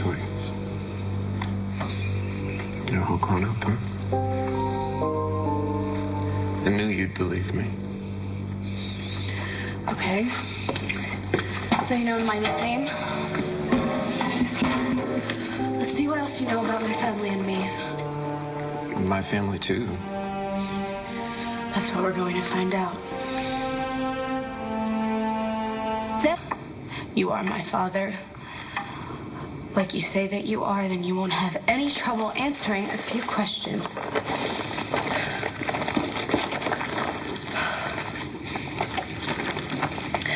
Shorty. You're all grown up, huh? I knew you'd believe me. Okay. So you know my nickname? Let's see what else you know about my family and me. My family, too. That's what we're going to find out. You are my father. Like you say that you are, then you won't have any trouble answering a few questions.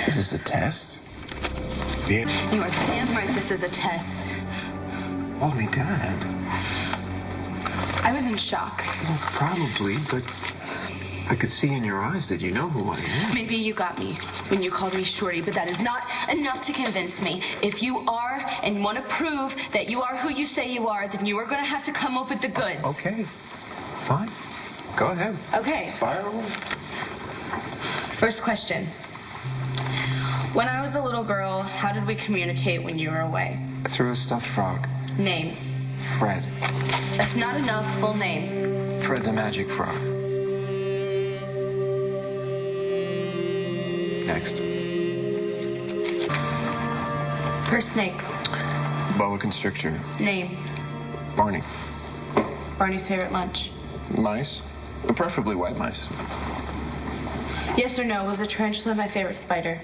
Is this a test? Yeah. You are damn right this is a test. Oh, my Dad. I was in shock. Well, probably, but I could see in your eyes that you know who I am. Maybe you got me when you called me Shorty, but that is not enough to convince me. If you are and want to prove that you are who you say you are, then you are going to have to come up with the goods. Okay. Fine. Go ahead. Okay. Fire away. First question. When I was a little girl, how did we communicate when you were away? Through a stuffed frog. Name. Fred. That's not enough. Full name. Fred the Magic Frog. Next. First snake. Boa constrictor. Name. Barney. Barney's favorite lunch. Mice. Preferably white mice. Yes or no, was a tarantula my favorite spider?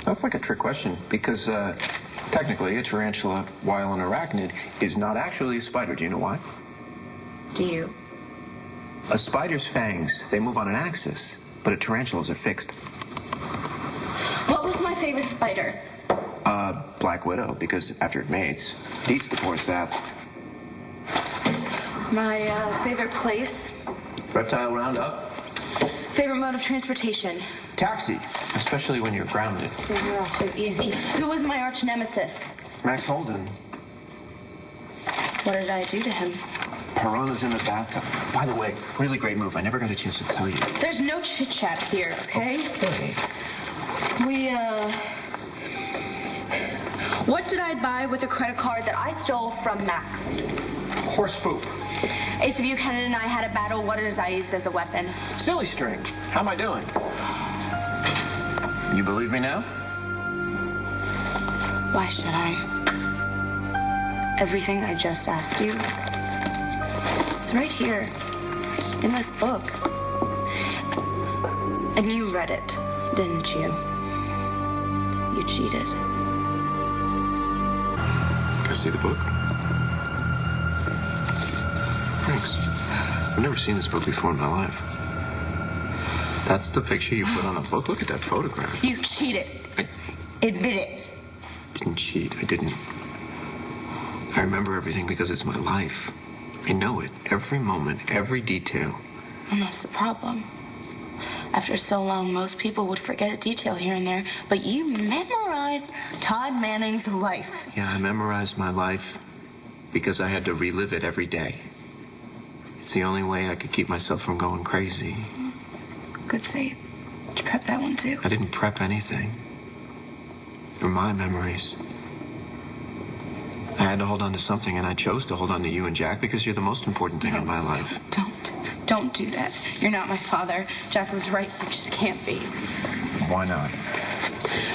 That's like a trick question because technically a tarantula, while an arachnid, is not actually a spider. Do you know why? Do you? A spider's fangs, they move on an axis, but a tarantula's are fixed. What was my favorite spider? Black Widow, because after it mates, it eats the poor sap. My favorite place? Reptile Roundup. Favorite mode of transportation? Taxi, especially when you're grounded. You're all too easy. Who was my arch nemesis? Max Holden. What did I do to him? Piranhas in the bathtub. By the way, really great move. I never got a chance to tell you. There's no chit-chat here, okay? Okay. What did I buy with a credit card that I stole from Max? Horse poop. Ace of Buchanan and I had a battle. What did I use as a weapon? Silly string. How am I doing? You believe me now? Why should I? Everything I just asked you, it's right here, in this book. And you read it, didn't you? You cheated. Can I see the book? Thanks. I've never seen this book before in my life. That's the picture you put on a book? Look at that photograph. You cheated. Admit it. Didn't cheat. I didn't. I remember everything because it's my life. I know it. Every moment, every detail. And that's the problem. After so long, most people would forget a detail here and there, but you memorized Todd Manning's life. Yeah, I memorized my life because I had to relive it every day. It's the only way I could keep myself from going crazy. Good save. Did you prep that one too? I didn't prep anything. They're my memories. I had to hold on to something, and I chose to hold on to you and Jack because you're the most important thing in my life. Don't do that. You're not my father. Jack was right. You just can't be. Why not?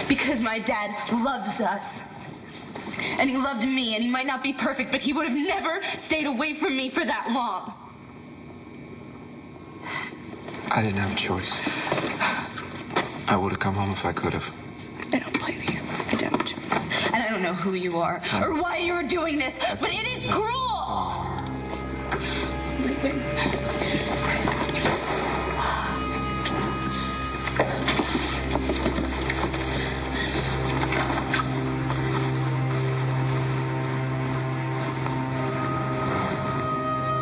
Because my dad loves us. And he loved me, and he might not be perfect, but he would have never stayed away from me for that long. I didn't have a choice. I would have come home if I could have. I don't blame you. I don't. And I don't know who you are or why you're doing this, but it is cruel. Leaving.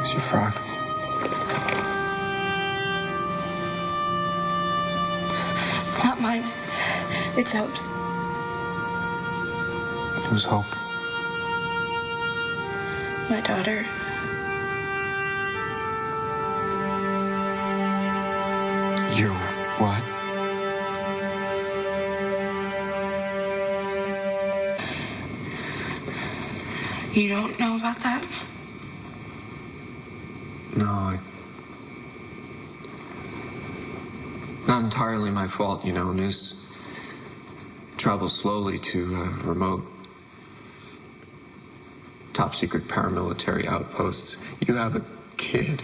It's your frog. It's not mine. It's Hope's. Who's Hope? My daughter. Your what? You don't know about that? No, not entirely my fault, you know. News travels slowly to remote, top-secret paramilitary outposts. You have a kid.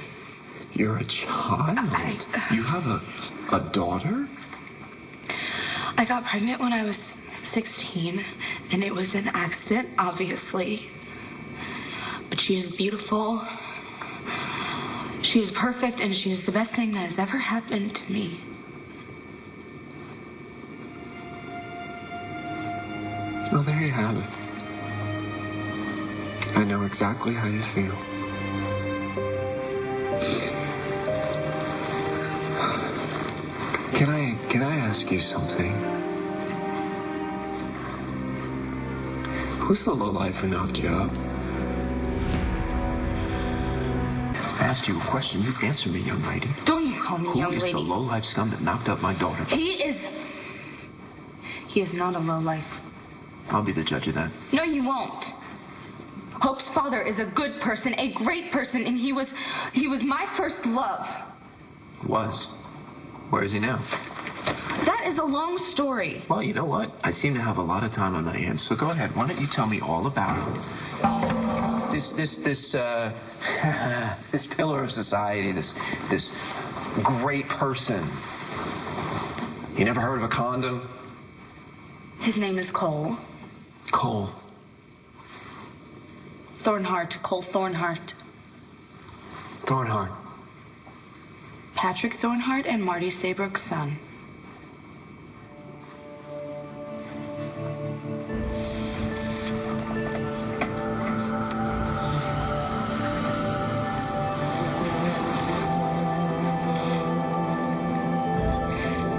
You're a child. You have a daughter? I got pregnant when I was 16, and it was an accident, obviously. But she is beautiful. She is perfect, and she is the best thing that has ever happened to me. Well, there you have it. I know exactly how you feel. Can I ask you something? Who's the lowlife who knocked you up? I asked you a question. You answer me, young lady. Don't you call me young lady. Who is the lowlife scum that knocked up my daughter? He is not a lowlife. I'll be the judge of that. No, you won't. Hope's father is a good person, a great person, and he was my first love. Was. Where is he now? That is a long story. Well, you know what? I seem to have a lot of time on my hands, so go ahead. Why don't you tell me all about it? This pillar of society, this great person. You never heard of a condom? His name is Cole. Cole. Thornhart. Cole Thornhart. Thornhart. Patrick Thornhart and Marty Saybrook's son.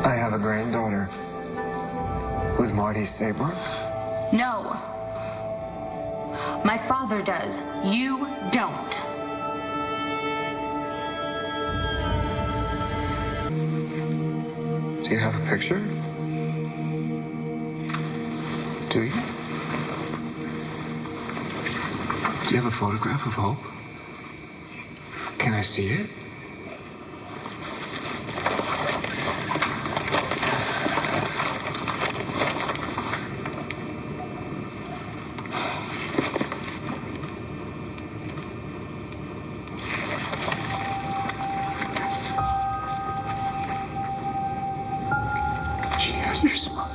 I have a granddaughter with Marty Saybrook. No. My father does. You don't. Do you have a picture? Do you? Do you have a photograph of Hope? Can I see it? She has your smile.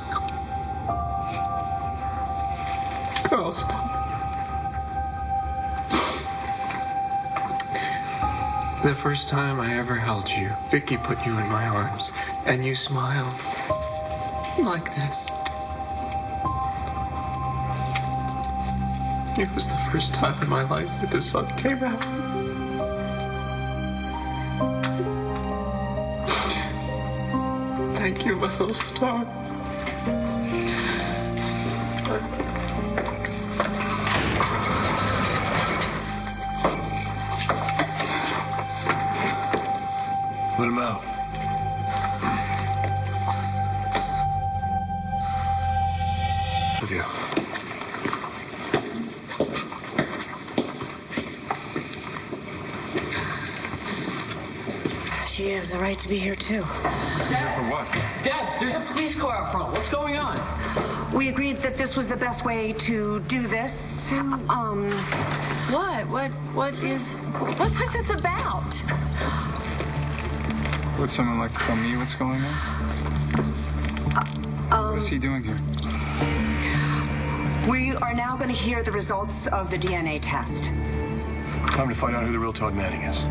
Girl, stop. The first time I ever held you, Vicky put you in my arms, and you smiled like this. It was the first time in my life that the sun came out. Thank you, my little star. Let him out. With you. She has the right to be here, too. Here for what? Dad, there's a police car out front. What's going on? We agreed that this was the best way to do this. What was this about? Would someone like to tell me what's going on? What is he doing here? We are now going to hear the results of the DNA test. Time to find out who the real Todd Manning is.